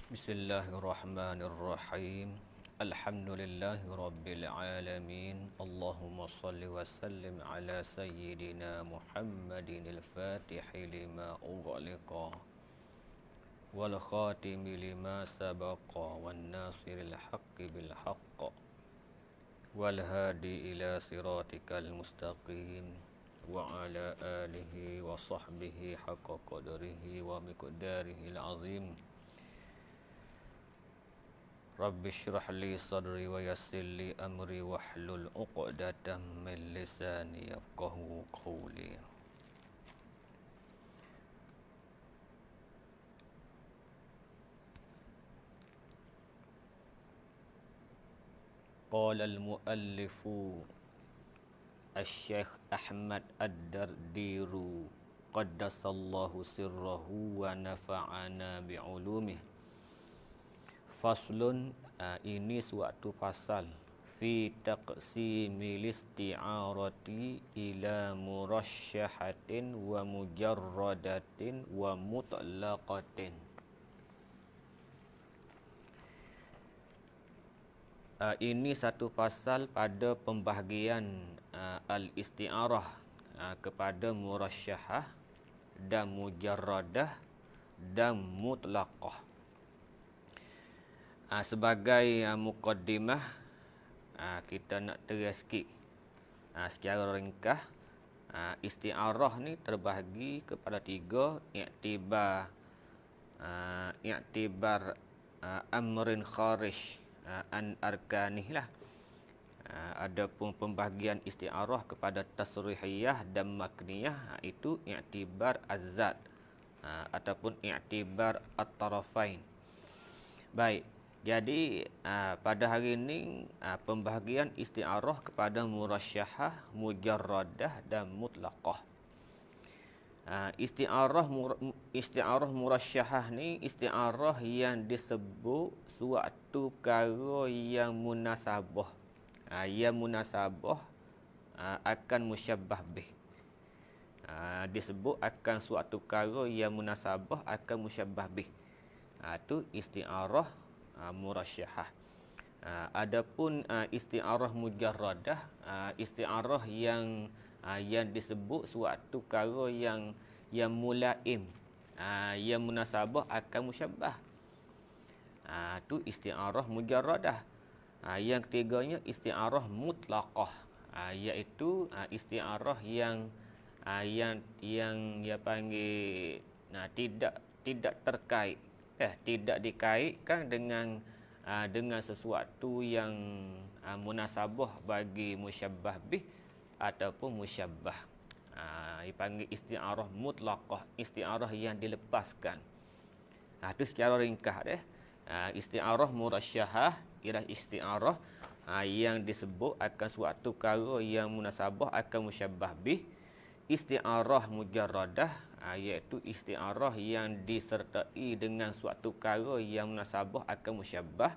Bismillahirrahmanirrahim. Alhamdulillahirabbil alamin. Allahumma shalli wa sallim ala sayyidina Muhammadinil Fatihi lima ughliqa wal khatimi lima sabaqa wan nasiril haqqi bil haqq wal hadi ila siratikal mustaqim wa ala alihi wa sahbihi haqqa qadrihi wa miqdarihil azim. Rabbi syrah li sadri wa yassir li amri wahlul 'uqdatam min lisani yafqahu qawli. Qala al-muallifu Asy-Syaikh Ahmad Ad-Dardiru qaddasallahu sirrahu wa nafa'ana bi'ulumihi. Faslun, ini suatu pasal fi taqsimil isti'arati ila murasyyahatin wa mujarradatin wa mutlaqatin. Ini satu pasal pada pembahagian al-isti'arah kepada murasyahah dan mujarradah dan mutlaqah. Sebagai muqaddimah, kita nak teras sikit secara ringkas. Isti'arah ni terbahagi kepada tiga i'tibar amrin kharij an arkanih lah. Adapun pembahagian isti'arah kepada tasrihiyah dan makniyah, itu i'tibar az-zat ataupun i'tibar at-tarafain. Baik, jadi pada hari ini pembahagian isti'arah kepada murasyahah, mujarradah dan mutlaqah. Isti'arah murasyahah ni isti'arah yang disebut suatu perkara yang munasabah. Yang munasabah akan musyabbah bih. Disebut akan suatu perkara yang munasabah akan musyabbah bih. Itu isti'arah murasyahah. Adapun isti'arah mujarradah, isti'arah yang disebut suatu perkara yang mulaim, yang munasabah akan musyabbah. Itu isti'arah mujarradah. Yang ketiganya isti'arah mutlaqah, iaitu isti'arah yang dia panggil tidak terkait, tidak dikaitkan dengan sesuatu yang munasabah bagi musyabbah bih ataupun musyabbah. Dipanggil isti'arah mutlaqah, isti'arah yang dilepaskan. Itu secara ringkas deh. Isti'arah murasyahah ialah isti'arah yang disebut akan suatu perkara yang munasabah akan musyabbah bih. Isti'arah mujarradah iaitu isti'arah yang disertai dengan suatu perkara yang munasabah akan musyabbah.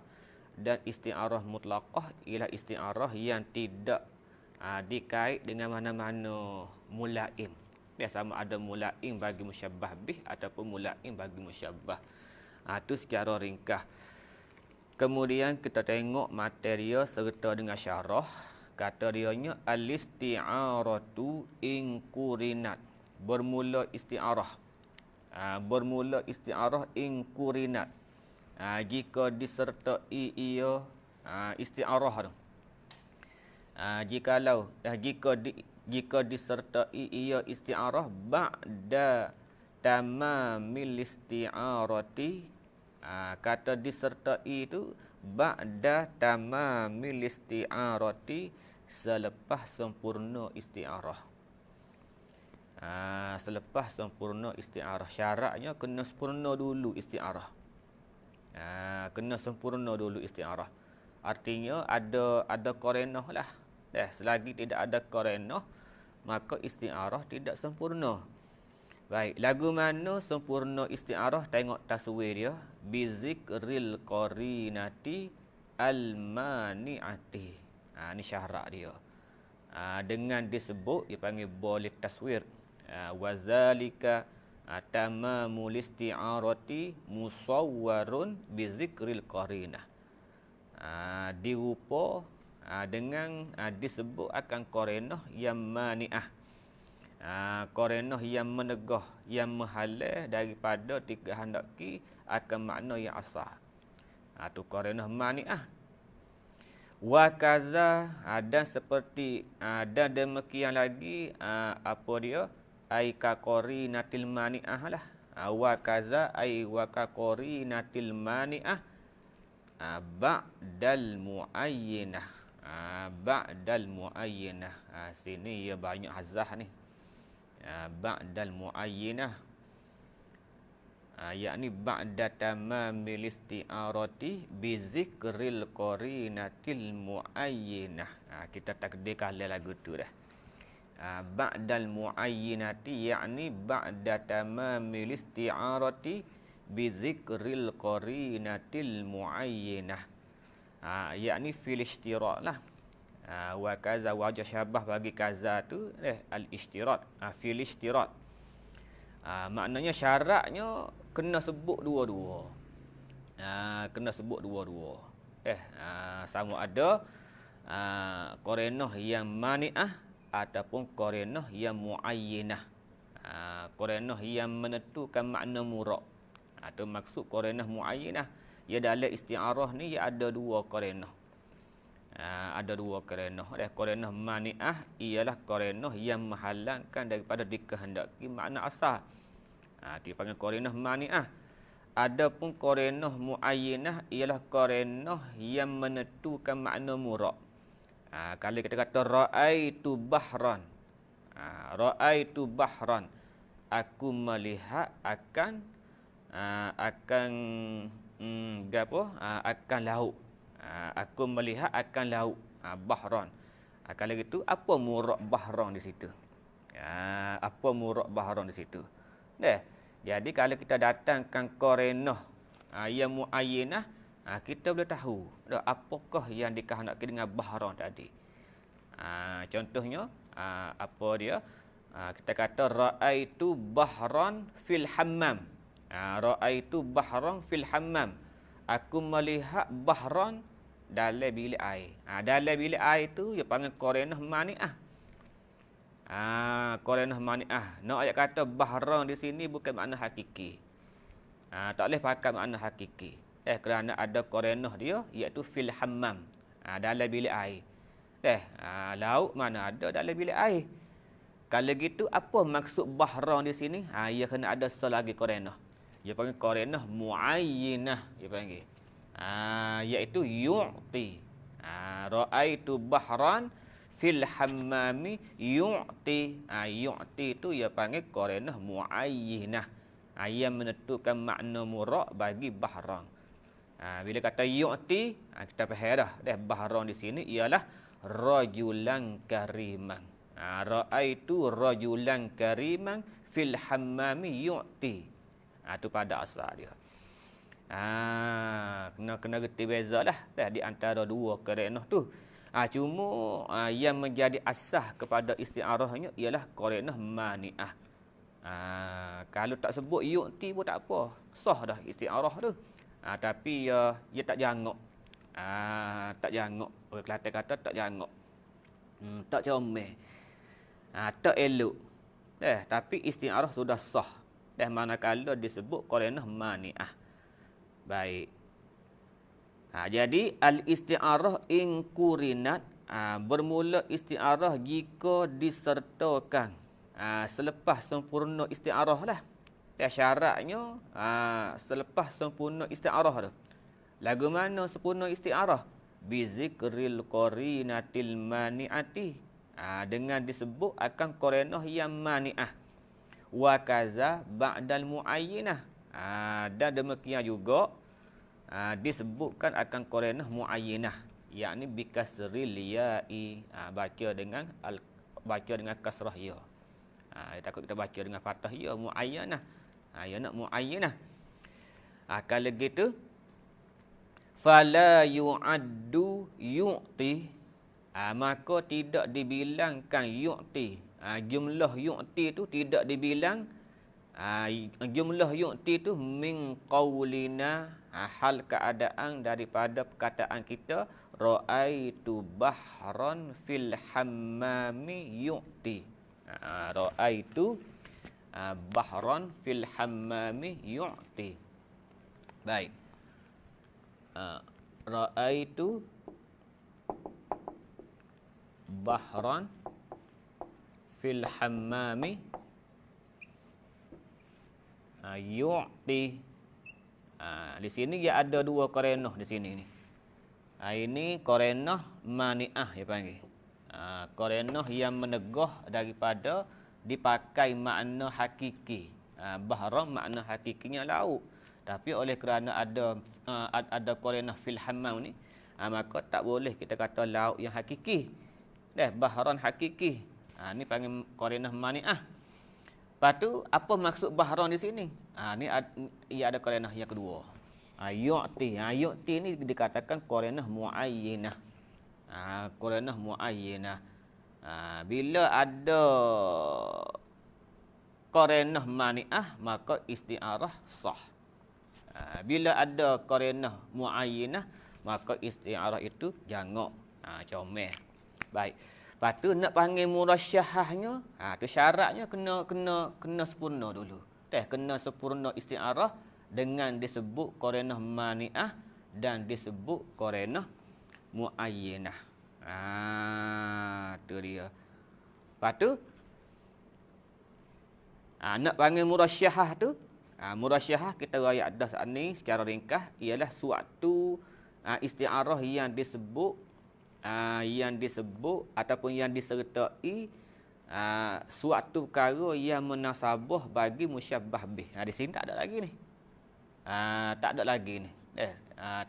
Dan isti'arah mutlaqah ialah isti'arah yang tidak dikait dengan mana-mana mulaim. Dia sama ada mulaim bagi musyabbah bih ataupun mulaim bagi musyabbah. Itu secara ringkas. Kemudian kita tengok material serta dengan syarah. Kata dianya al-isti'aratu in qurinat. Bermula isti'arah. Bermula isti'arah in qurinat. Jika disertai ia isti'arah tu. Jika disertai ia isti'arah ba'da tamamil isti'arati. Kata disertai itu ba'da tamamil isti'arati, selepas sempurna isti'arah. Selepas sempurna isti'arah. Syaratnya kena sempurna dulu isti'arah. Kena sempurna dulu isti'arah. Artinya ada qarinah lah. Selagi tidak ada qarinah, maka isti'arah tidak sempurna. Baik, lagu mana sempurna isti'arah? Tengok taswir dia. Bizikril qarinati al-mani'ati. Ni syarat dia. Dengan disebut, dia panggil boleh taswir. Wazalika tamamul isti'arati musawwarun bi zikril qarinah. Dirupa dengan disebut akan qarinah yang mani'ah. Qarinah yang menegah, yang menghalang daripada tiga hendaki akan makna yang asal. Tu qarinah mani'ah. Wa kaza, dan seperti dan demikian lagi apa dia, ai ka qarinatil mani'ah lah. Wa kaza ai wa ka qarinatil mani'ah ba'dal muayyinah. Ba'dal muayyinah. Sini ya banyak hazah ni. Ba'dal muayyinah, yakni ba'da tamamil isti'arati bi zikril qarinatil muayyinah. Kita takdirkan lagu tu dah. Ba'dal muayyinati, yakni ba'da tamamil isti'arati bi zikril qarinatil muayyinah. Yakni fil ishtirak lah. Wa kaza, wajah syabah bagi kaza tu al-ishtirak. Fil ishtirak. Maknanya syaratnya kena sebut dua-dua. Kena sebut dua-dua. Sama ada qarinah yang mani'ah ataupun qarinah yang muayyinah. Qarinah yang menentukan makna murad. Itu maksud qarinah muayyinah. Ya, dalam isti'arah ni ya ada dua qarinah. Ada dua qarinah. Qarinah mani'ah ialah qarinah yang menghalangkan daripada dikehendaki makna asal. Dipanggil qarinah mani'ah. Adapun qarinah muayyinah ialah qarinah yang menentukan makna murad. Kalau kita kata ra'aitu bahran. Ra'aitu bahran. Aku melihat akan akan laut. Aku melihat akan laut. Bahran. Kalau gitu, apa murad bahran di situ? Apa murad bahran di situ? Jadi kalau kita datangkan qarinah yang muayyinah, kita boleh tahu apakah yang dikehendaki dengan bahran tadi. Contohnya apa dia? Kita kata ra'aitu bahran fil hammam. Ra'aitu bahran fil hammam. Aku melihat bahran dalam bilik air. Dalam bilik air tu dia panggil qarinah mani'ah. Qarinah mani'ah. Nak ayat kata bahran di sini bukan makna hakiki. Tak boleh pakai makna hakiki. Kerana ada qarinah dia iaitu fil hammam. Dalam bilik air. Laut mana ada dalam bilik air. Kalau gitu apa maksud bahran di sini? Ia kena ada selagi qarinah. Dia panggil qarinah muayyinah, dia panggil. Iaitu yu'ti. Ra'aitu bahran fil hammami yu'ti. Yu'ti itu dia panggil qarinah muayyinah. Yang menentukan makna murad bagi bahran. Bila kata yu'ti, kita faham dah. Bahran di sini ialah rajulan kariman. Ra'aitu rajulan kariman fil hammami yu'ti. Itu pada asal dia. Kena reti bezalah di antara dua qarinah tu. Cuma yang menjadi asas kepada isti'arahnya ialah qarinah mani'ah. Kalau tak sebut yu'ti pun tak apa. Sah dah isti'arah tu. Tapi dia tak jangok. Tak jangok. Orang Kelantan kata tak jangok. Tak comel. Tak elok. Tapi isti'arah sudah sah. Manakala disebut qarinah mani'ah. Baik. Jadi al-isti'arah in kurinat, bermula isti'arah jika disertakan selepas sempurna isti'arah lah. Syaratnya selepas sempurna isti'arah tu. Lagu mana sempurna isti'arah? Bi zikril qarinatil mani'ati. Dengan disebut akan qarinah yang mani'ah. Wa kaza ba'dal muayyinah. Dan demikian juga disebutkan akan qarinah muayyinah, yakni bi kasril ya'i. Baca dengan kasrah ya. Takut kita baca dengan fathah ya, muayyanah. Ya nak muayyinah. Kalau gitu fala yu'addu yu'ti, maka tidak dibilangkan yu'ti. Jumlah yu'ti itu tidak dibilang Jumlah yu'ti tu min qaulina, hal keadaan daripada perkataan kita, ra'aitu bahran fil hammami yu'ti. Ra'aitu bahran fil hammami yu'ti. Baik. Ra'aitu bahran fil hammami yu'ti. Di sini dia ada dua qarinah di sini ni. Ini qarinah mani'ah dia panggil. Qarinah yang menegah daripada dipakai makna hakiki. Bahran makna hakikinya laut. Tapi oleh kerana ada qarinah fil hammam ni, maka tak boleh kita kata laut yang hakiki. Bahran hakiki. Ni panggil qarinah mani'ah. Lepas tu apa maksud bahran di sini? Ni ia ada qarinah yang kedua. Yu'ti. Yu'ti ni dikatakan qarinah muayyinah. Qarinah muayyinah. Bila ada qarinah mani'ah, maka isti'arah sah. Bila ada qarinah muayyinah, maka isti'arah itu jangok, comel. Baik. Lepas tu nak panggil murasyahahnya, tu syaratnya kena sempurna dulu. Kena sempurna isti'arah dengan disebut qarinah mani'ah dan disebut qarinah muayyinah. Tu dia. Lepas tu nak panggil murasyahah tu, murasyahah kita rayak dah saat ni secara ringkas ialah suatu isti'arah yang disebut ataupun yang disertai suatu perkara yang munasabah bagi musyabbah bih. Di sini tak ada lagi ni. Tak ada lagi ni.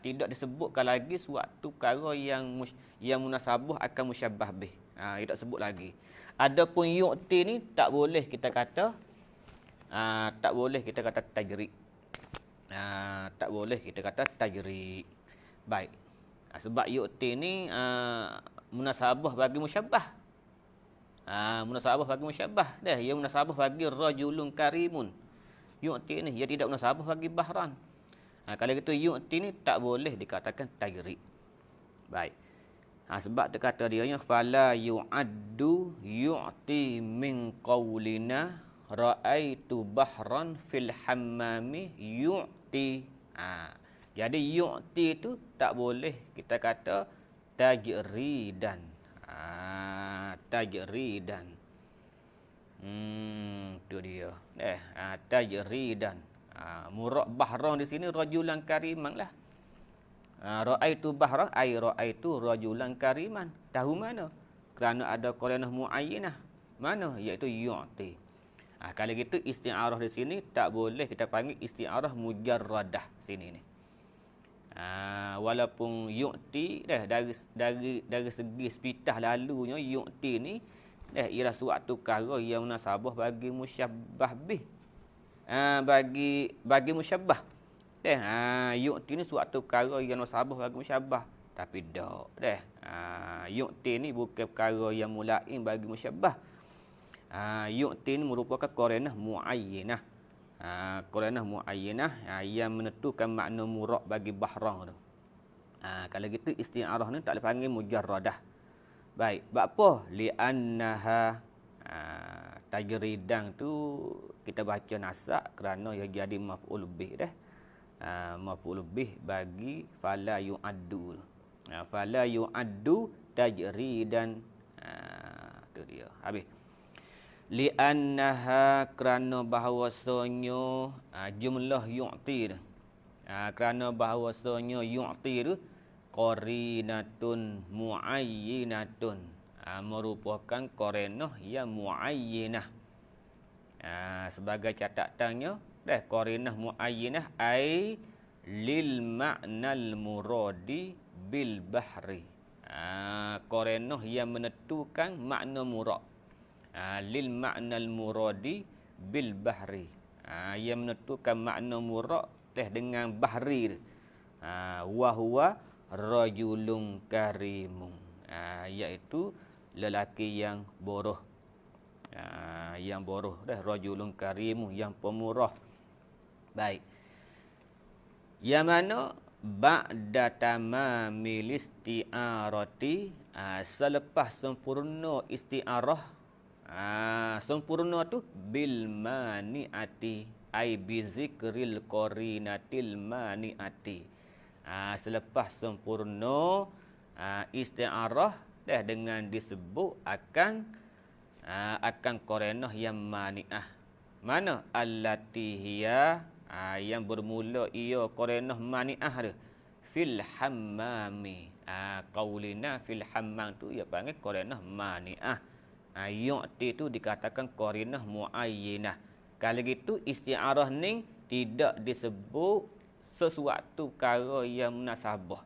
Tidak disebutkan lagi suatu perkara yang munasabah akan musyabbah bih. Tidak sebut lagi. Adapun yu'ti ni tak boleh kita kata tajrid. Tak boleh kita kata tajrid. Baik. Sebab yu'ti ni munasabah bagi musyabbah. Munasabah bagi musyabbah. Ia munasabah bagi rajulun karimun. Yu'ti ni ia tidak munasabah bagi bahran. Kalau gitu yu'ti ni tak boleh dikatakan tajrid. Baik. Sebab dia kata dia nya fala yu'addu yu'ti min qaulina ra'aitu bahran fil hammami yu'ti. Jadi yu'ti itu tak boleh kita kata tajridan. Tajridan. Tu dia. Tajridan. Murad bahran di sini rajulan kariman lah. Ra'aitu bahran ai ra'aitu rajulan kariman. Tahu mana? Kerana ada qarinah muayyinah. Mana? Iaitu yu'ti. Kalau gitu isti'arah di sini tak boleh kita panggil isti'arah mujarradah sini ni. Walaupun yu'ti dari segi sepitah lalunya yu'ti ni ialah suatu perkara yang munasabah bagi musyabbah bih. Bagi musyabbah. Yu'ti ni suatu perkara yang munasabah bagi musyabbah. Tapi tak. Yu'ti ni bukan perkara yang mulaim bagi musyabbah. Yu'ti ni merupakan qarinah muayyinah. Qarinah muayyinah yang menentukan makna murad bagi bahran tu. Kalau gitu isti'arah ni tak boleh panggil mujarradah. Baik, sebab apa? Li'annaha tajridan tu kita baca nasak kerana ia jadi maf'ul bih dah. Maf'ul bih bagi fala yu'addu. Fala yu'addu tajridan. Tu dia. Habis. Li'annaha kerana bahawasanya jumlah yu'ti tu. Kerana bahawasanya yu'ti tu qarinatun muayyinatun. Merupakan qarinah yang muayyinah. Sebagai catatannya, qarinah muayyinah ai lil ma'nal muradi bil bahri. Qarinah yang menentukan makna murad. Lil ma'nal muradi bil bahri. Yang menentukan makna murad dengan bahri. Wa huwa rajulun karimun. Iaitu lelaki yang boros. Yang boros dah, rajulun karimu, yang pemurah. Baik. Yang mana ba'da tamamil isti'arati, selepas sempurna isti'arah, sempurna tu bil mani'ati, ai bi zikril qarinatil mani'ati. Selepas sempurna isti'arah dah dengan disebut akan qarinah yang mani'ah. Mana allati hiya, yang bermula ia qarinah mani'ah dia fil hammami. Qaulina fil hammam tu ia panggil qarinah mani'ah. Yu'ti tu dikatakan qarinah muayyinah. Kalau gitu isti'arah ni tidak disebut sesuatu perkara yang munasabah.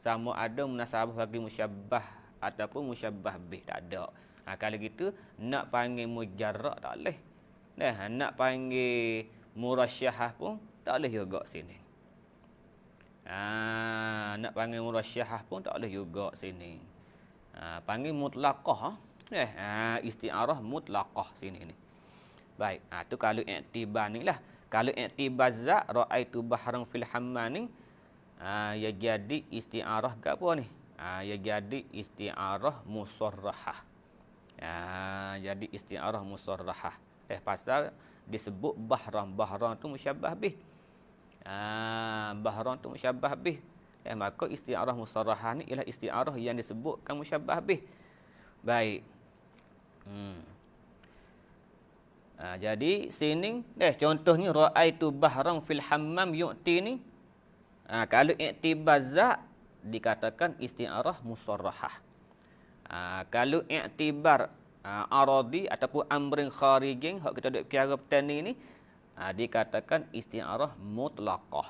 Sama ada munasabah bagi musyabbah ataupun musyabbah bih, tak ada. Kalau gitu nak panggil mujarrad tak boleh. Nak panggil murasyahah pun tak boleh juga sini. Nak panggil murasyahah pun tak boleh juga sini. Panggil mutlaqah. Isti'arah mutlaqah sini ni. Baik, tu kalau i'tibar ni lah. Kalau i'tibar zat ra'aitu bahran fil hammam ni, ya jadi isti'arah ke apa ni? Ya jadi isti'arah musarrahah. Jadi isti'arah musarrahah. Pasal disebut bahran. Bahran tu musyabbah bih. Bahran tu musyabbah bih. Maka isti'arah musarrahah ni ialah isti'arah yang disebutkan musyabbah bih. Baik. Jadi sini contohnya ra'aitu bahran fil hammam yu'ti ni. Kalau i'tibar zat dikatakan isti'arah musarrahah. Kalau i'tibar aradi ataupun amrin kharijin, hak kita duk kira petani ni, dikatakan isti'arah mutlaqah.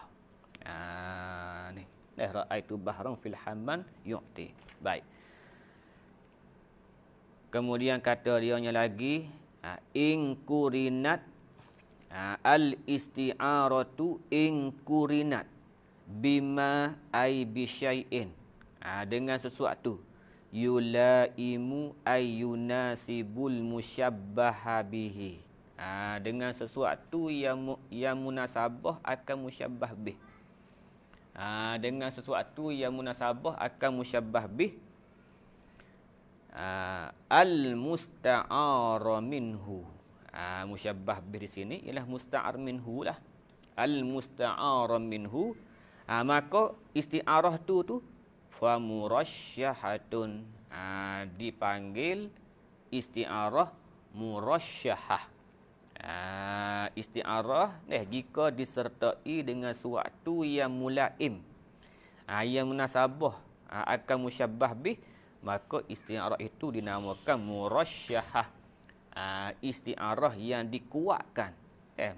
Ni ra'aitu bahran fil hammam yu'ti. Baik. Kemudian kata dianya lagi, in kurinat, al isti'aratu in kurinat bima ay bi syai'in, dengan sesuatu yulaimu ay yunasibul musyabbaha bihi, dengan sesuatu yang munasabah akan musyabbah bih. Dengan sesuatu yang munasabah akan musyabbah bih. Al musta'ar minhu, musyabbah bih di sini ialah musta'ar minhu lah. Al musta'ar minhu, maka isti'arah tu fa murasyahatun, dipanggil isti'arah murasyahah. Isti'arah jika disertai dengan suatu yang mulaim, yang munasabah akan musyabbah bih, maka isti'arah itu dinamakan murasyahah. Isti'arah yang dikuatkan.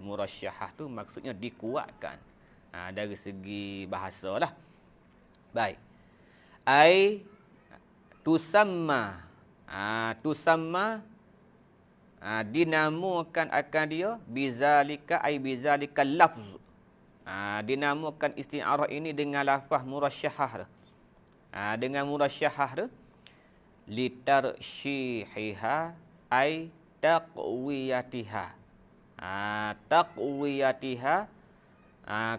Murasyahah tu maksudnya dikuatkan. Dari segi bahasa lah. Baik. Ai tusamma. Tusamma dinamakan akan dia bizalika, ai bizalika lafz. Dinamakan isti'arah ini dengan lafaz murasyahah. Dengan murasyahah tu litarsyihiha ay taqwiyatiha. Taqwiyatiha,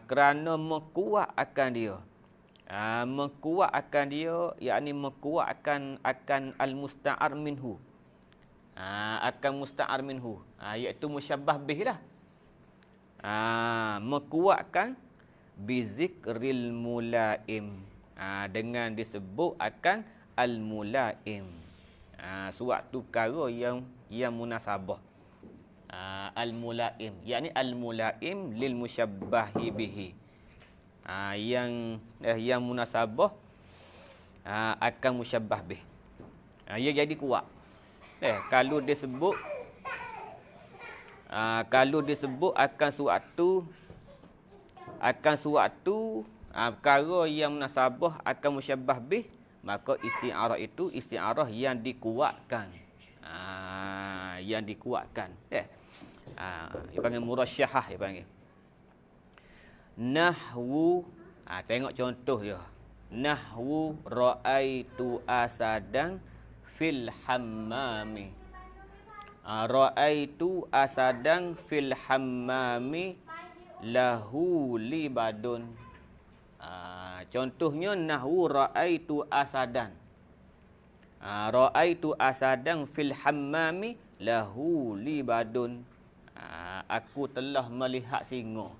kerana mengkuat akan dia. Mengkuat akan dia, yakni mengkuat akan al-musta'ar minhu. Akan musta'ar minhu, iaitu musyabbah bih lah. Mengkuatkan bizikril mulaim, dengan disebut akan al-mulaim, suatu perkara yang munasabah. Al-mulaim, yakni al-mulaim lil musyabbahi bihi, yang munasabah akan musyabbah bih. Ia jadi kuat. Kalau disebut akan suatu perkara yang munasabah akan musyabbah bih, maka isti'arah itu isti'arah yang dikuatkan. Yang dikuatkan. Dia panggil murasyahah, dia panggil. Nahwu, tengok contoh dia. Nahwu ra'aitu asadan fil hammami. Ra'aitu asadan fil hammami lahu libadun. Contohnya nahwu ra'aitu asadan. Ra'aitu asadan fil hammami lahu libadun. Aku telah melihat singa.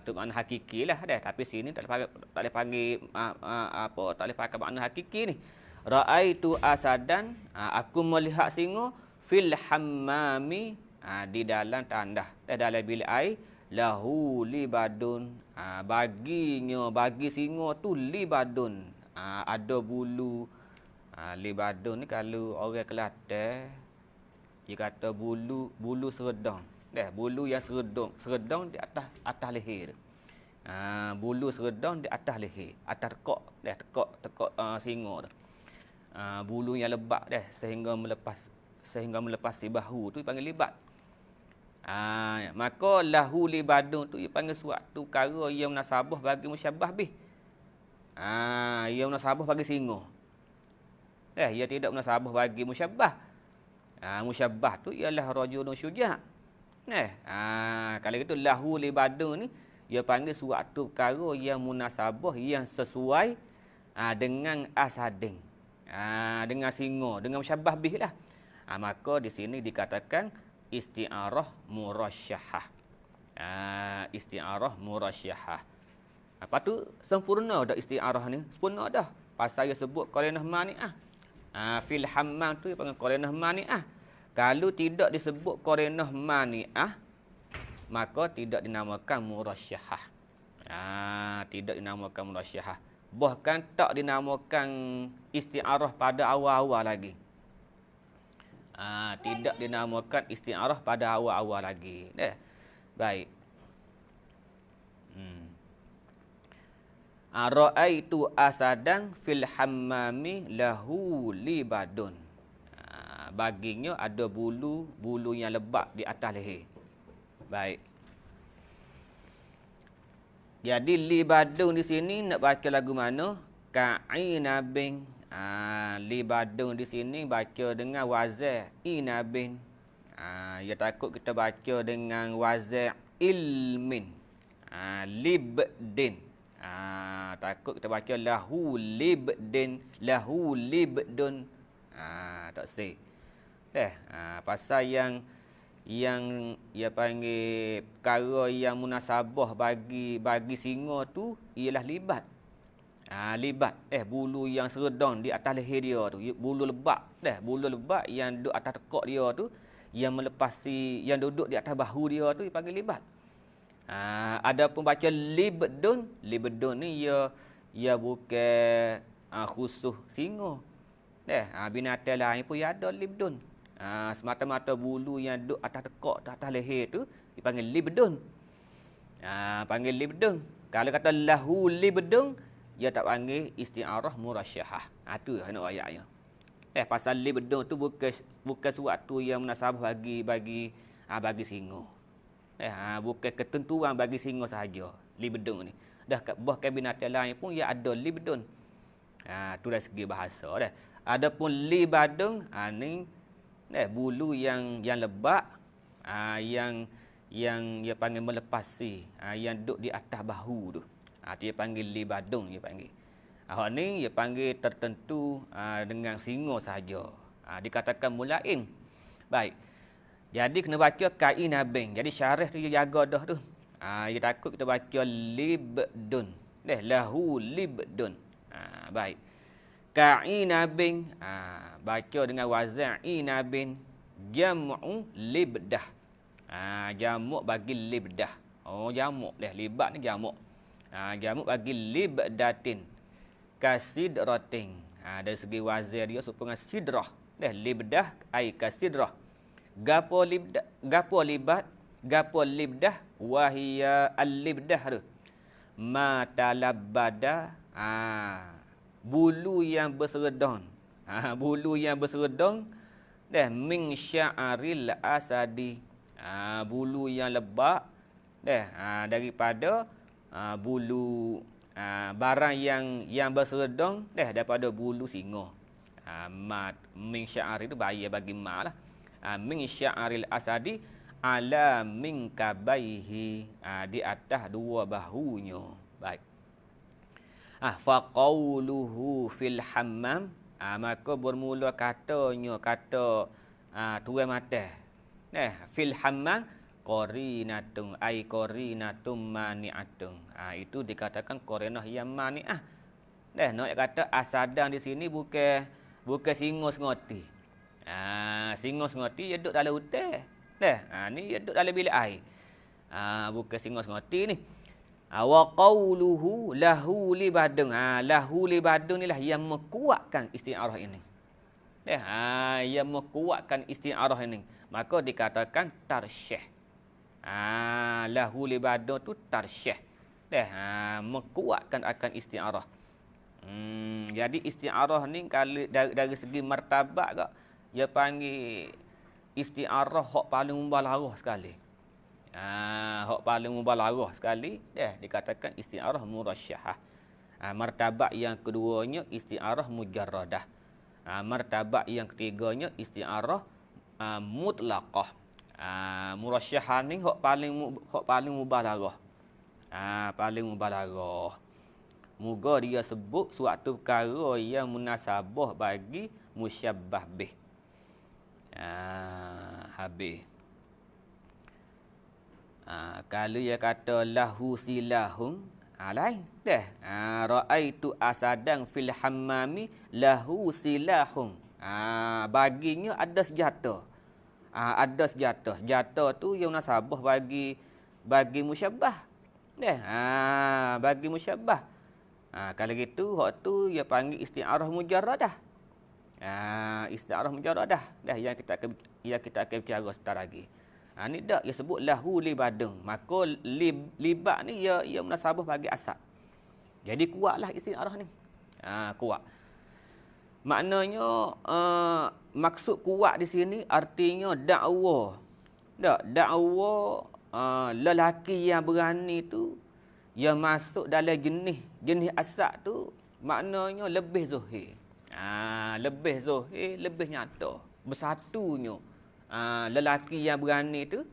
Tu makna hakiki lah dah. Tapi sini tak boleh panggil tak boleh pakai makna hakiki ni. Ra'aitu asadan, aku melihat singa fil hammami, di dalam tandah, dalam bilik air, lahu libadun, baginya, bagi singa tu libadun, ada bulu. Libadun ni kalau orang Kelantan dia kata bulu seredang. Bulu yang seredang di atas leher. Bulu seredang di atas leher, atas tekak singa tu. Bulu yang lebat sehingga melepasi bahu tu dipanggil libat. Maka lahu libadun tu dipanggil suatu perkara yang munasabah bagi musyabbah bih. Yang munasabah bagi singa. Ia tidak munasabah bagi musyabbah. Musyabbah tu ialah rajulun syuja'. Kalau itu lahu libadun ni ia panggil suatu perkara yang munasabah, yang sesuai dengan asading. Dengan singa, dengan musyabbah bih lah. Maka di sini dikatakan isti'arah murasyahah. Isti'arah murasyahah. Apa tu? Sempurna dah isti'arah ni. Sempurna dah. Pasal dia sebut qarinah mani'ah. Fil hammam tu dia panggil qarinah mani'ah. Kalau tidak disebut qarinah mani'ah, maka tidak dinamakan murasyahah. Tidak dinamakan murasyahah. Bahkan tak dinamakan isti'arah pada awal-awal lagi. Tidak dinamakan isti'arah pada awal-awal lagi. Baik. Ra'aitu asadan fil hammami lahu libadun. Baginya ada bulu yang lebat di atas leher. Baik. Jadi libadun di sini nak baca lagu mana? Ka'inabin. Libadun di sini baca dengan wazan inabin. Ya takut kita baca dengan wazan ilmin. Libdin. Takut kita baca lahu libdin, lahu libdun. Tak say. Pasal yang ia panggil perkara yang munasabah bagi singa tu ialah libat. Libat bulu yang seredang di atas leher dia tu, bulu lebat bulu lebat yang duduk atas tekak dia tu, yang melepasi, yang duduk di atas bahu dia tu dipanggil libat. Adapun baca libdun ni ia bukan khusus singa. Binatang lain pun ada libdun. Semata-mata bulu yang duduk atas tekak, atas leher tu dipanggil libdun. Panggil libdun. Kalau kata lahu libdun, dia tak panggil isti'arah murasyahah. Tu nak ayatnya. Pasal libdun tu bukan suatu yang munasabah bagi singa. Bukan ketentuan bagi singa sahaja libdun ni. Bahkan binatang lain pun ia ada libdun. Tu dari segi bahasa dah. Adapun libadun ni bulu yang lebat, yang dia panggil melepasi, yang duduk di atas bahu tu. Dia panggil libadun dia panggil. Hak ni dia panggil tertentu dengan singa sahaja. Dikatakan mulain. Baik. Jadi kena baca kainabin. Jadi syarah tu dia jaga dah tu. Dia takut kita baca libdun. Lahu libdun. Baik. Kainabin. Baca dengan wazan inabin. Jam'u libdah. Jamuk bagi libdah. Jamuk libat ni jamuk. Jamuk bagi libdatin. Kasidratin. Dari segi wazan dia supaya sidrah. Libdah ai kasidrah. Gapo libat, gapo libdah, wahia al-libdah tu. Matalabbada, bulu yang berseredang. Bulu yang berseredang min sya'aril asadi. Bulu yang lebat daripada bulu barang yang berseredang daripada bulu singa. Min sya'ar itu bahaya bagi ma lah. min sya'ril asadi ala minkabaihi, di atas dua bahunya. Baik. Faqauluhu fil hammam, maka bermula katanya kata tuan mata. Fil hammam qarinatun ai qarinatum mani'atun. Itu dikatakan qarinah yang mani'ah. Nak kata asadan di sini bukan singa sengoti. Singa sengoti dia duduk dalam hutan. Ni dia duduk dalam bilik air. Bukan singa sengoti ni. Wa qawluhu lahu libadun. Lahu libadun ni lah yang menguatkan isti'arah ini. Yang menguatkan isti'arah ini. Maka dikatakan tarsyih. Lahu libadun tu tarsyih. Menguatkan akan isti'arah. Jadi isti'arah ni kalau dari segi martabat kak, dia panggil isti'arah hak paling mubalarah sekali. Hak paling mubalarah sekali dikatakan isti'arah murasyahah. Martabat yang keduanya isti'arah mujarradah. Martabat yang ketiganya isti'arah mutlaqah. Murasyahah ni hak paling mubalarah. Paling mubalarah. Moga dia sebut suatu perkara yang munasabah bagi musyabbah bih. Habis. Kalau dia kata lahu silahum, lain dah. Ra'aitu asadan fil hammami lahu silahum. Baginya ada senjata. Ada senjata. Senjata tu yang munasabah bagi musyabbah. Bagi musyabbah. Kalau gitu hak tu dia panggil isti'arah mujarradah. Isti'arah mujarradah. Yang kita akan bicara sebentar lagi. Ni dak dia sebut lahu libadun. Maka libat ni ia munasabah bagi asal. Jadi kuatlah isti'arah ni. Kuat. Maknanya maksud kuat di sini artinya dakwa. Dakwa lelaki yang berani tu yang masuk dalam jenis asal tu maknanya lebih zahir. Lebih zahir, lebih nyata. Bersatunya lelaki yang berani tu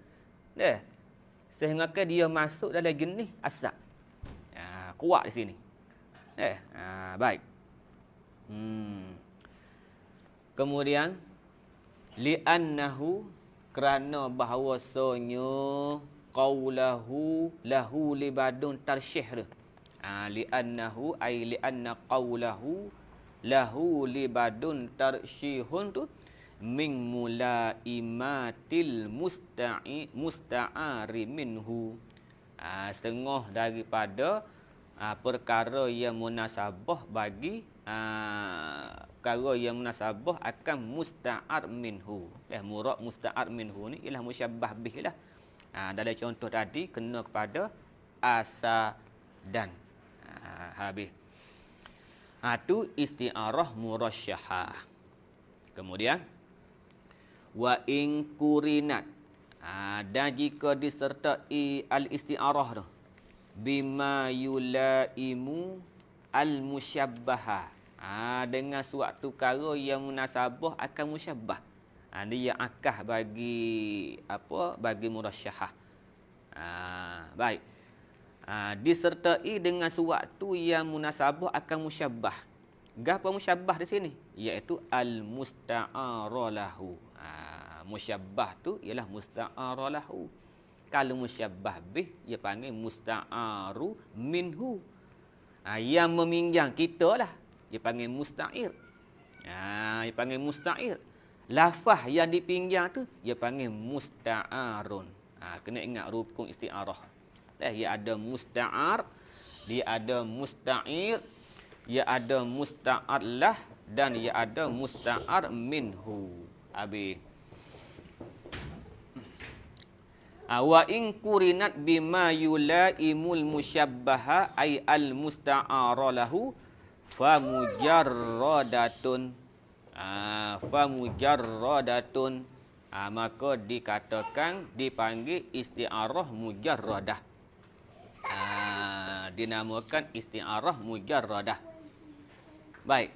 sehingga dia masuk dalam jenis asal. Kuat di sini. Baik. Kemudian li'annahu kerana bahawasanya qawlahu lahu libadun tarsyih. Li'annahu ay li'anna qawlahu lahu libadun tarsyihun tu min mulaimatil musta'ari minhu. Setengah daripada perkara yang munasabah bagi perkara yang munasabah akan musta'ar minhu. Murad musta'ar minhu ni ialah musyabbah bih lah. Dalam contoh tadi kena kepada asa dan habis. Tu isti'arah murasyahah. Kemudian wa in kurinat, dan jika disertai al-isti'arah tu bima yulaimu al-musyabbaha, dengan suatu perkara yang munasabah akan musyabbah. Dia akah bagi bagi murasyahah. Baik. Disertai dengan suatu yang munasabah akan musyabbah. Gapo musyabbah di sini? Iaitu al-musta'ara lahu. Musyabbah tu ialah musta'ara lahu. Kalau musyabbah bih dia panggil musta'aru minhu. Yang meminjam kita lah dia panggil musta'ir. Dia panggil musta'ir. Lafaz yang dipinjam tu dia panggil musta'arun. Kena ingat rukun isti'arah. Dia ada musta'ar, dia ada musta'ir, dia ada musta'ar lah dan dia ada musta'ar minhu. Habis. Wa in kurinat bima yulaimul musyabbaha ay al musta'ara lahu fa mujarradatun. Maka dikatakan dipanggil isti'arah mujarradah. Dinamakan isti'arah mujarradah. Baik.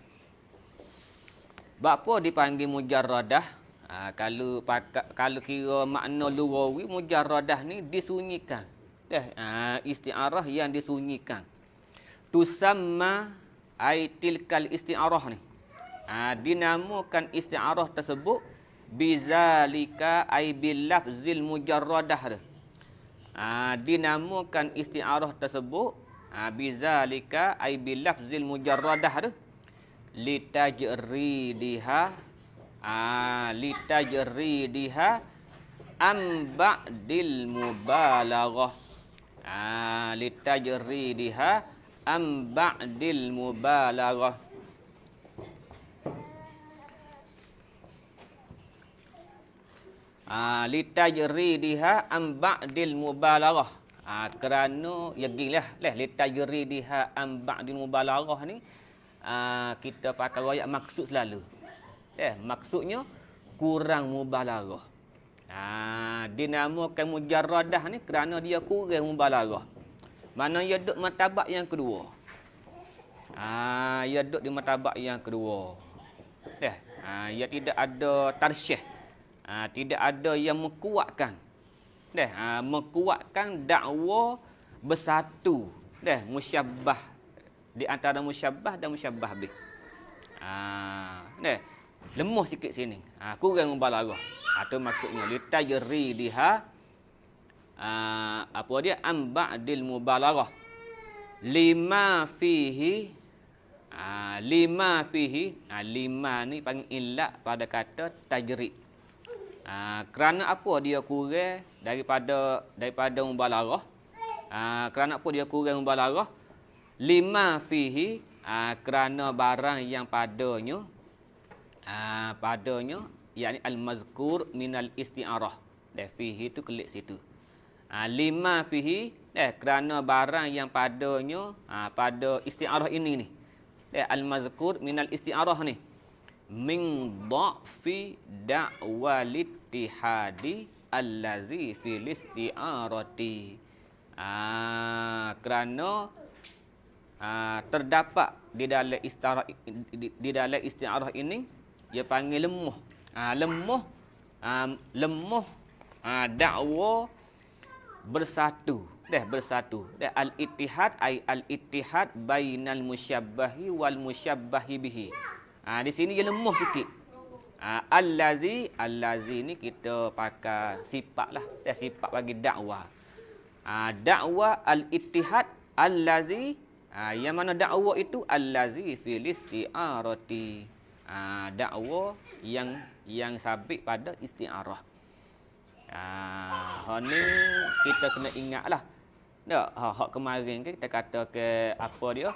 Bapa dipanggil mujarradah? Kalau kira makna lughawi mujarradah ni disunyikan. Isti'arah yang disunyikan. Tusamma ai tilkal isti'arah ni. Dinamakan isti'arah tersebut bizalika ai bil lafzil mujarradah. Dinamakan isti'arah tersebut bizalika ai bil lafzil mujarradah litajridiha am ba'dil mubalaghah. Litajridiha am ba'dil mubalaghah. Litajridiha am ba'dil mubalaghah. Kerana yagilah litajridiha am ba'dil mubalaghah ni kita pakai royak maksud selalu. Maksudnya kurang mubalaghah. Dinamakan mujarradah ni kerana dia kurang mubalaghah. Mana ia duduk martabat yang kedua. Ia duduk di martabat yang kedua. Ia tidak ada tarsyih. Tidak ada yang mengkuatkan. Mengkuatkan dakwa bersatu. Musyabbah. Di antara musyabbah dan musyabbah bih. Lemah sikit sini. Kurang mubalaghah. Itu maksudnya litajridiha apa dia am ba'dil mubalaghah. Lima fihi lima ni panggil illat pada kata tajrid. Kerana apa dia kurang daripada mubalaghah? Kerana apa dia kurang mubalaghah? Lima fihi kerana barang yang padanya yakni al-mazkur minal isti'arah. Fihi tu kelik situ. Lima fihi kerana barang yang padanya pada isti'arah ini ni. Al-mazkur minal isti'arah ni. Min dha'fi da'wal ittihadi allazi fil isti'arati. Kerana terdapat di dalam isti'arah ini dia panggil lemah. Lemah dakwa bersatu. Al-ittihad ai al-ittihad bainal musyabbahi wal musyabbahi bihi. Di sini dia lemah sikit. Allazi ni kita pakai sifat lah. Sifat bagi dakwa. Dakwa al-ittihad allazi yang mana dakwa itu allazi fil isti'arati. Dakwa yang sabit pada isti'arah. Ni kita kena ingatlah. Hak kemarin kan kita kata ke apa dia?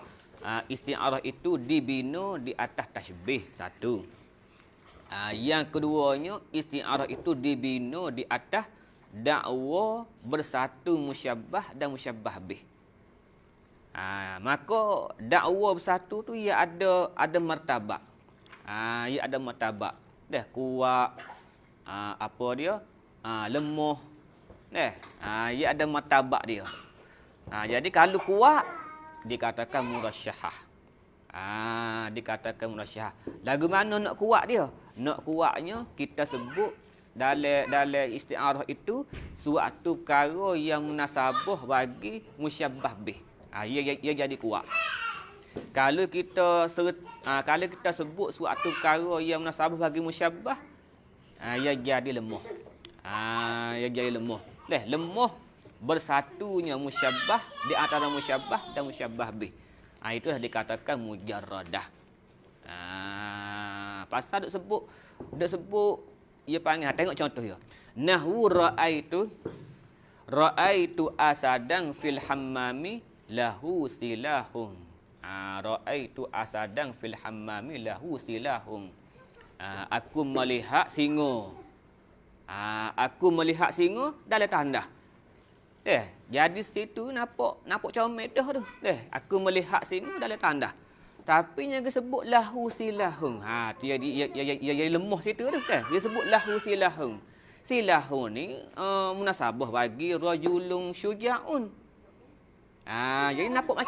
Isti'arah itu dibina di atas tasbih satu. Yang keduanya isti'arah itu dibina di atas dakwa bersatu musyabbah dan musyabbah bih. Maka dakwa bersatu tu ia ada martabat. Ia ada martabat. Kuat apa dia? Lemah. Ia ada martabat dia. Jadi kalau kuat dikatakan murasyahah. Dikatakan murasyahah. Lagu mana nak kuat dia? Nak kuatnya kita sebut dalam isti'arah itu suatu perkara yang munasabah bagi musyabbah bih. Ia jadi kuat. Kalau kita sebut suatu perkara yang munasabah bagi musyabbah, ia jadi lemah. Ia jadi lemah. Lemah bersatunya musyabbah di antara musyabbah dan musyabbah bih. Itu dikatakan mujarradah. Pasal duk sebut ia panggil, tengok contoh dia. Nahwu ra'aitu asadang fil hammami lahu silahun. Ra'aitu asadang fil hammami lahu silahun. Aku melihat singa. Aku melihat singa dalam tandas. Jadi situ nampak comel dah tu. Aku melihat singa dalam tandas. Tapi yang disebut lahu silahun. Dia lemah situ tu kan. Dia sebut lahu silahun. Silahun ni munasabah bagi rajulun syuja'un. Jadi nampak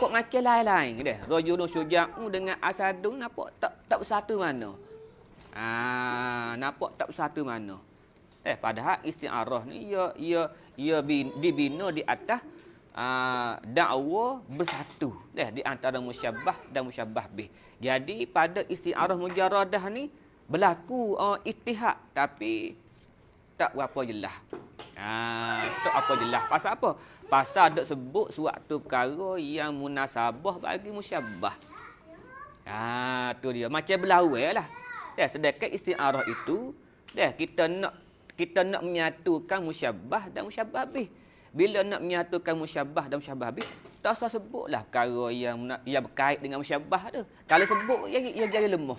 macam lain-lain. Rajulun syuja'un dengan asadun nampak tak bersatu mana. Nampak tak bersatu mana? Padahal isti'arah ni dibina di atas dakwa bersatu di antara musyabbah dan musyabbah bih. Jadi pada isti'arah mujarradah ni berlaku ittihad tapi tak berapa jelas. Tak apa jelas. Pasal apa? Pasal dak sebut suatu perkara yang munasabah bagi musyabbah. Tu dia. Macam berlawai lah. Sedangkan isti'arah itu kita nak menyatukan musyabbah dan musyabbah bih. Bila nak menyatukan musyabbah dan musyabbah bih, tak usah sebutlah perkara yang berkait dengan musyabbah tu. Kalau sebut ia jadi lemah.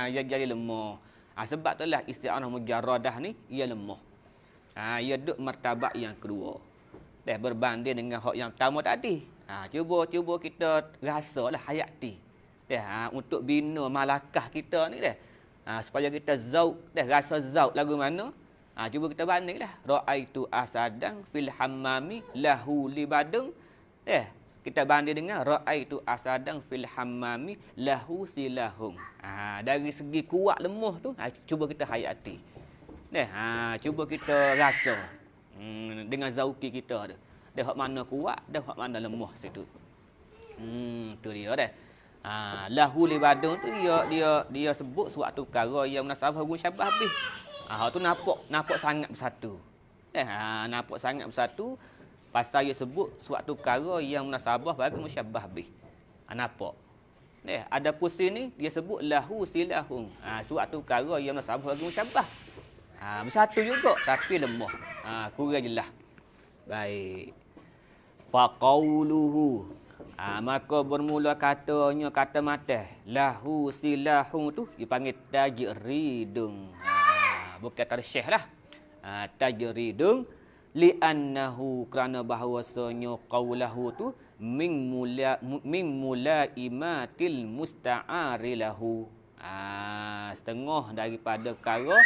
Ia jadi lemah. Sebab itulah isti'arah mujarradah ni ia lemah. Ia duduk martabat yang kedua. Berbanding dengan hak yang pertama tadi. Cuba kita rasalah hayati. Untuk bina malakah kita ni supaya kita zauq rasa zauq lagu mana. Cuba kita bandinglah. Ra'aitu asadan fil hammami lahu libadun. Kita banding dengan ra'aitu asadan fil hammami lahu silahum. Dari segi kuat lemah tu, cuba kita hayati. Cuba kita rasa dengan zauqi kita tu. Hak mana kuat dan hak mana lemah situ. Tu dia dah. Lahu libadun tu dia sebut suatu perkara yang munasabah dengan musyabbah bih. Tu nampak sangat bersatu. Nampak sangat bersatu pasal dia sebut suatu perkara yang munasabah bagi musyabbah bih. Nampak. Ada pusing ni dia sebut lahu silahum. Suatu perkara yang munasabah bagi musyabbah. Bersatu juga tapi lemah. Kurang jelas. Baik. Faqauluhu. Maka bermula katanya kata mata lahu silahum tu dipanggil tajridun. Bukan tarsyih lah. Tajridun li'annahu kerana bahawasanya qaulahu tu min mulaimatil musta'ari lahu. Setengah daripada perkara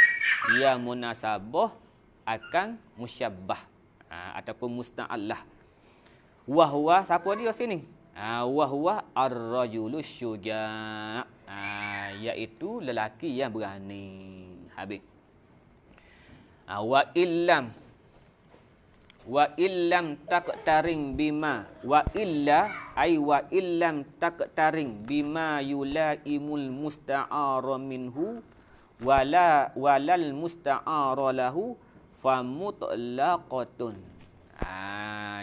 yang munasabah akan musyabbah ataupun musta'allah. Wahwa siapa dia sini? Wahwa ar-rajulus syuja', iaitu lelaki yang berani. Habis. Wa illam taqtaring bima wa illam taqtaring bima yulaimul musta'ara minhu walal musta'ara lahu famutlaqatun.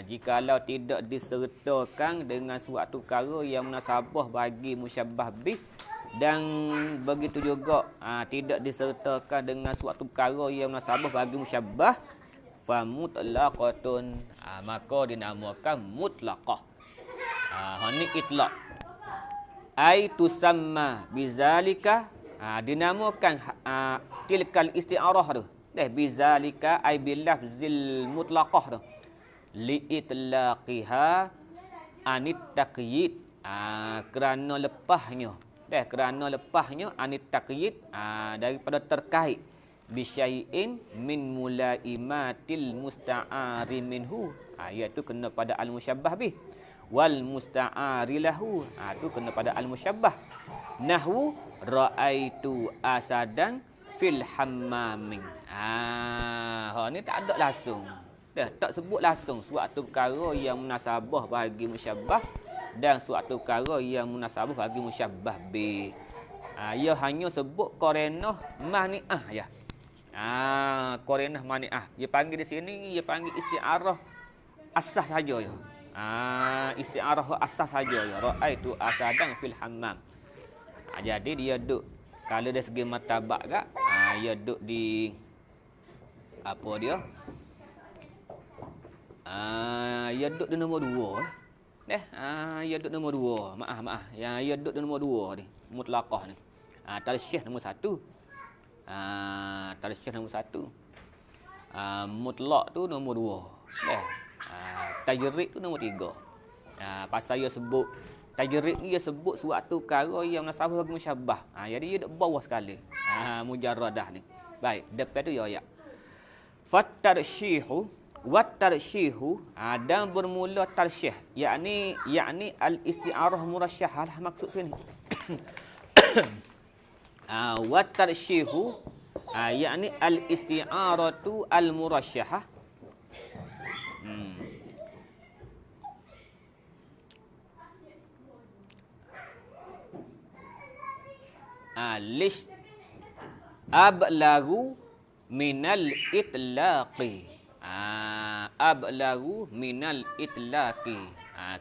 Jikalau tidak disertakan dengan suatu perkara yang munasabah bagi musyabbah bih dan begitu juga tidak disertakan dengan suatu perkara yang munasabah bagi musyabbah famutlaqatun, maka dinamakan mutlaqah. Ni itlaq. Ai tusamma bizalika, dinamakan tilkal isti'arah tu. Bizalika ai bilafzil mutlaqah tu. Li'itlaqiha anit taqyid, kerana lepasnya anit taqyid, daripada terkait bisyai'in min mulaimatil musta'ari minhu, iaitu kena pada al musyabbah bih, wal musta'ari lahu, tu kena pada al musyabbah. Nahwu ra'aitu asadan fil hammamin. Ni tak ada langsung. Tak sebut langsung suatu perkara yang munasabah bagi musyabbah dan suatu perkara yang munasabah bagi musyabbah bih. Ia hanya sebut qarinah mani'ah ya. Qarinah mani'ah. Dia panggil di sini, dia panggil isti'arah asas saja ya. Isti'arah asas saja ya. Ra'aitu asadan fil hammam. Jadi dia duduk, kalau dari segi martabat gak, dia duduk di apa dia? Ia duduk di nombor 2. Ia duduk nombor 2. Maaf. Ia duduk di nombor 2 ni. Mutlaqah ni. Tarsyih nombor 1. Tarsyih nombor 1. Mutlaq tu nombor 2. Tajrid tu nombor 3. Pasal ia sebut tajrid ni, ia sebut suatu perkara yang munasabah bagi musyabbah. Jadi ia duduk bawah sekali. Mujarradah ni. Baik, depan tu ya. Fatarsyihu Wat-tarsyihu, dan bermula tarsyih, yakni al-isti'arah murasyahah lah maksud sini. Wa tarsyihu yakni al-isti'aratu al-murasyahah. List ablagu minal itlaqi. Ablagu minal itlaqi.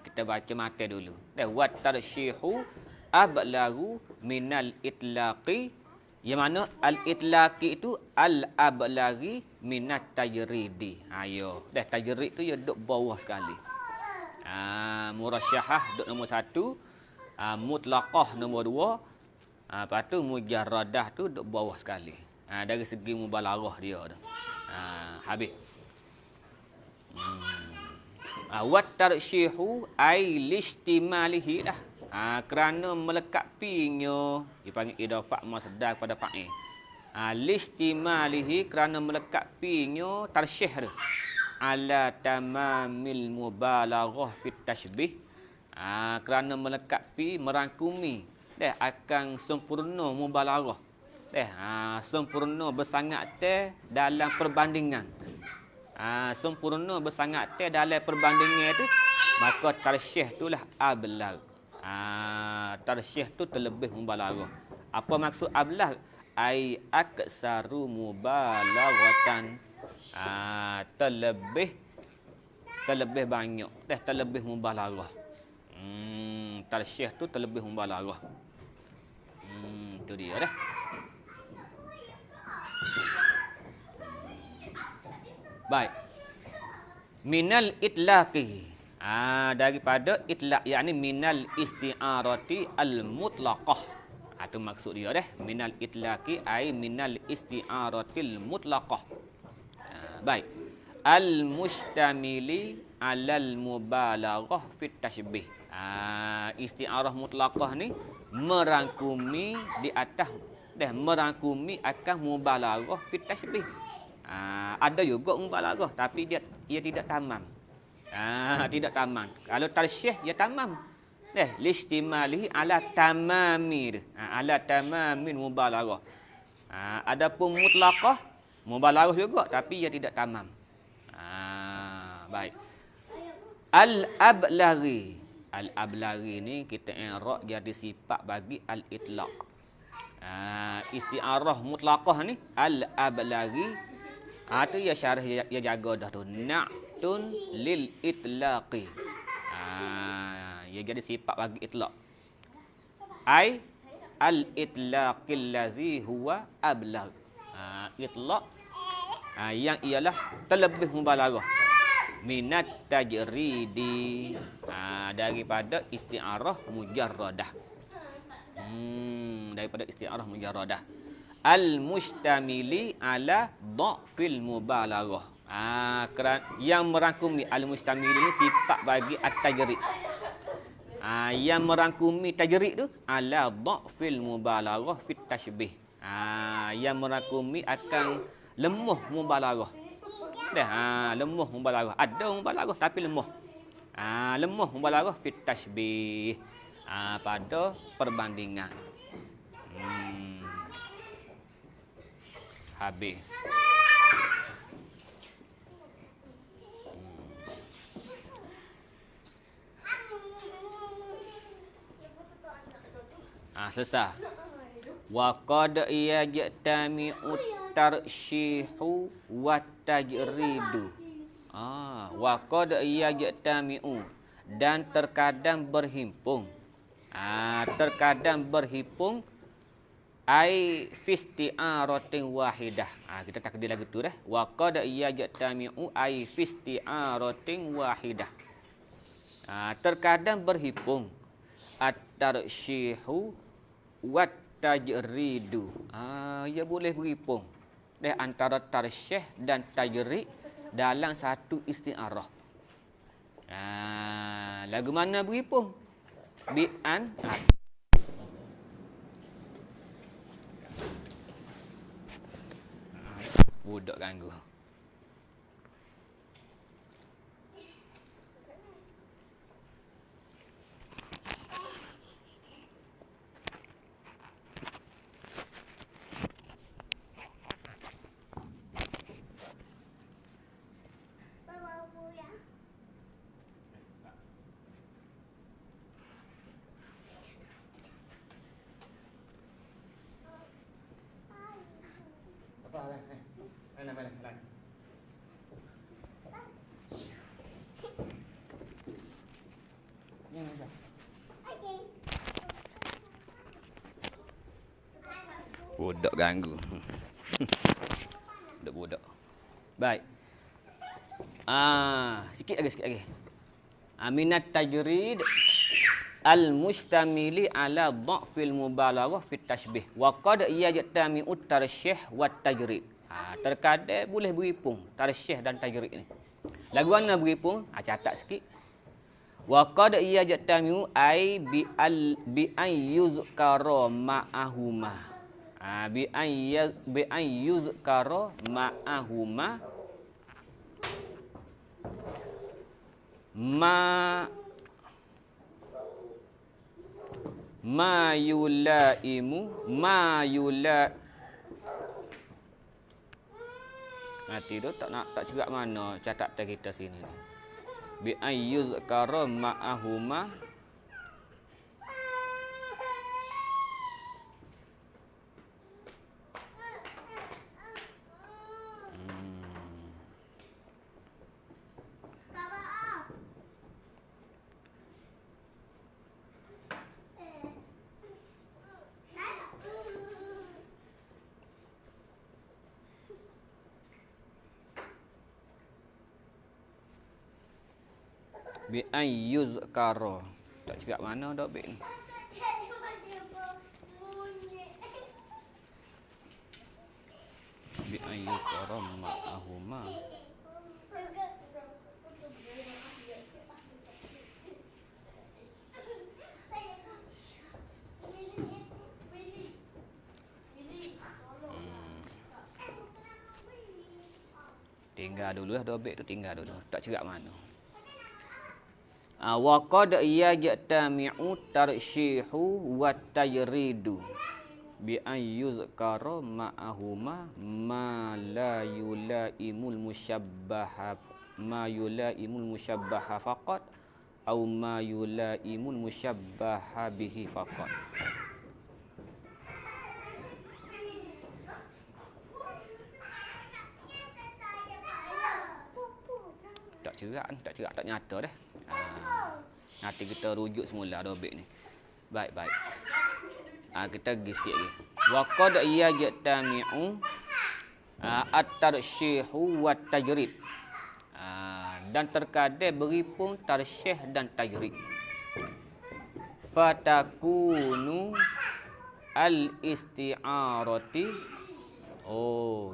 Kita baca mata dulu. Wa tarsyihu ablagu minal itlaqi. Yang mana al-itlaqi itu al-ablaghi minat tajridi. Ayo. Tajrid tu dia duduk bawah sekali. Murasyahah duduk nombor 1. Mutlaqah nombor 2. Lepas tu mujarradah tu duduk bawah sekali. Dari segi mubalaghah dia tu. Habis. Wat tarsyihu ay listimalihi dah. Kerana melekapinya, dipanggil idafah masdar pada fa'il. Listimalihi kerana melekapinya tarsyih tu. Ala tamamil mubalaghah fit tashbih. Kerana melekapi merangkumi akan sempurna mubalaghah. Sempurna bersangat dalam perbandingan. Sempurna bersangat dalam perbandingan tu, maka tarsyih itulah ablagh. Tarsyih tu terlebih mubalaghah. Apa maksud ablagh? Ai aksaru mubalaghatan. Terlebih banyak, terlebih mubalaghah. Tarsyih tu terlebih mubalaghah. Itu dia dah. Baik. Minal itlaqi. Daripada itlaq, yakni minal isti'arati al-mutlaqah. Itu maksud dia dah. Minal itlaqi ay minal isti'aratil mutlaqah. Baik. Al-mustamili alal mubalaghah fit tashbih. Isti'arah mutlaqah ni merangkumi di atas merangkumi akan mubalaghah fit tashbih. Ada juga mubalaghah tapi dia tidak tamam. Tidak tamam. Kalau tarsyih dia tamam. Listimalihi ala tamamir. Ala tamamin mubalaghah. Adapun mutlaqah mubalaghah juga tapi dia tidak tamam. Baik. Al-ablaghi. Al-ablaghi ni kita i'rab jadi sifat bagi al-itlaq. Isti'arah mutlaqah ni al-ablaghi. Tu ya syarah dia jaga dah tu. Na'tun lil itlaqi. Ia jadi sifat bagi itlaq. Ai al-itlaqil ladzi huwa ablagh. Itlaq yang ialah terlebih mubalaghah. Minat tajridi. Daripada isti'arah mujarradah. Daripada isti'arah mujarradah. Al-mustamili ala dha'fil mubalaghah. Yang merangkumi al-mustamili ni sifat bagi at-tajrid. Yang merangkumi tajrid tu ala dha'fil mubalaghah fit tashbih. Yang merangkumi akan lemah mubalaghah. Lemah mubalaghah. Ada mubalaghah tapi lemah. Lemah mubalaghah fit tashbih. Pada perbandingan. Habis. Selesai. Wa qad yajtami'u tarsyihu wa tajridu. Wa qad yajtami'u, dan terkadang berhimpun. Terkadang berhimpun ai fi isti'aratin wahidah. Kita takdir lagu tu dah. Wa qad yajtami'u ai fi isti'aratin wahidah. Terkadang berhimpun at-tarsyihu wa tajridu. Ia boleh berhimpun antara tarsyih dan tajrid dalam satu isti'arah. Lagu mana berhimpun? Bi'an. Budak ganggu. Budak ganggu. Budak. Baik. Sikit lagi. Minat tajrid al-mustamili ala dha'fil mubalaghah fit tashbih wa qad yajtami'u tarsyih wat tajrid. Terkadang boleh beripung tarsyih dan tajrid ni. Lagu mana beripung? Catat sikit. Wa qad yajtami'u ai bi an yuzkara ma'ahuma. Bi an yuzkara ma'ahuma ma yulaimu Nanti tu tak cerak mana catatan kita sini ni. Bi ayyuzkara ma'ahuma bi ayyuzkara. Tak cerak mana dak bit ni. Bi ayyuzkara ma'ahuma. Tinggal dulu lah dobek tu, tinggal dulu. Tak cerak mana. Wa qad yajtami'u tarsyihu wat tajridu bi an yuzkara ma'ahuma ma la yulaimul musyabbah faqat au ma yulaimul musyabbah bihi faqat. Tak cerak tak nyata dah. Nanti kita rujuk semula dobek ni. Baik. Kita pergi sikit lagi. Wa qad yajtami'u at-tarsyihu wat tajrid. Dan terkadang beripung tarsyih dan tajrid. Fatakunu al-isti'arati.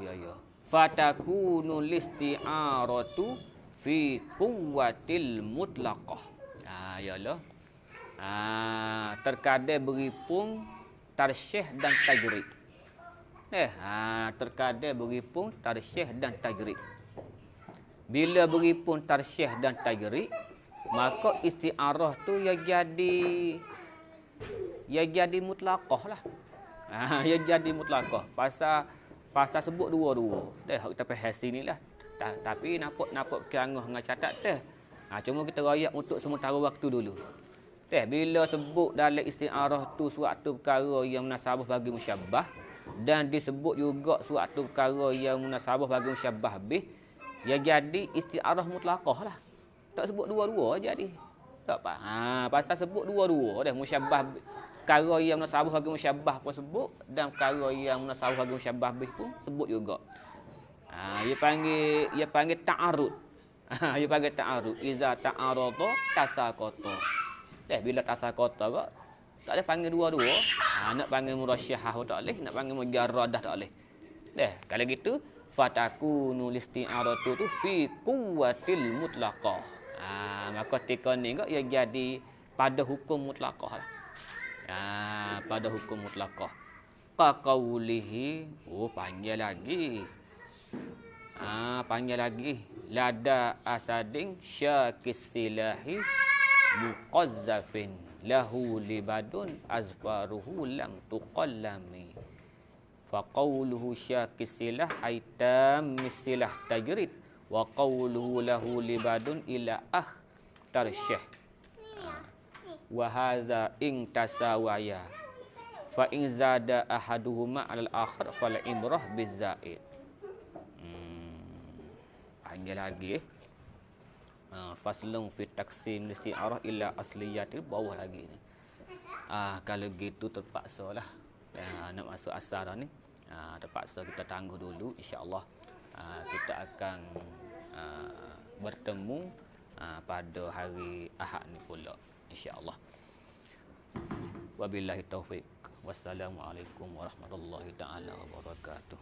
Ya. Fatakunu al-isti'aratu fi quwwatil mutlaqah. Yalah. Terkadang beripung tarsyih dan tajrid. Terkadang beripung tarsyih dan tajrid. Bila beripung tarsyih dan tajrid, maka isti'arah tu ia jadi mutlaqah lah. Ia jadi mutlaqah. Pasal sebut dua-dua. Kita faham sinilah. Tapi nampak kerangah dengan catat teh. Cuma kita rayak untuk sementara waktu dulu. Bila sebut dalam isti'arah tu suatu perkara yang munasabah bagi musyabbah dan disebut juga suatu perkara yang munasabah bagi musyabbah bih, ya jadi isti'arah mutlaqah lah. Tak sebut dua-dua jadi. Tak apa. Pasal sebut dua-dua dah musyabbah perkara yang munasabah bagi musyabbah pun sebut dan perkara yang munasabah bagi musyabbah bih pun sebut juga. Ia panggil ta'arud. Dia panggil ta'arud. Iza ta'arada tasaqata. Bila tasaqata kok tak ada panggil dua-dua. Nak panggil murasyahah tak boleh, nak panggil mujarradah tak boleh. Kalau gitu fatakunu listi'aratu tu fi quwwatil mutlaqah. Maka ketika ni kok ia jadi pada hukum mutlaqah lah. Pada hukum mutlaqah. Qaqaulihi, panggil lagi. Panggil lagi. Lada asadin syakis silahi muqazzafin lahu libadun azfaruhu lam tuqallami. Faqawluhu syakis silah aitam misilah tajrid wa qawluhu lahu libadun ila tarsyih. Wa hadza in tasawaya fa in zada ahaduhuma alal akhar fal ibrah bizaid. Panggil lagi. Faslun fi taksim isti'arah ila asliyatil bawah lagi ni. Kalau gitu terpaksalah. nak masuk asar dah ni. Terpaksa kita tangguh dulu, insya-Allah. Kita akan bertemu pada hari Ahad ni pula, insya-Allah. Wabillahi taufik. Wassalamualaikum warahmatullahi taala wabarakatuh.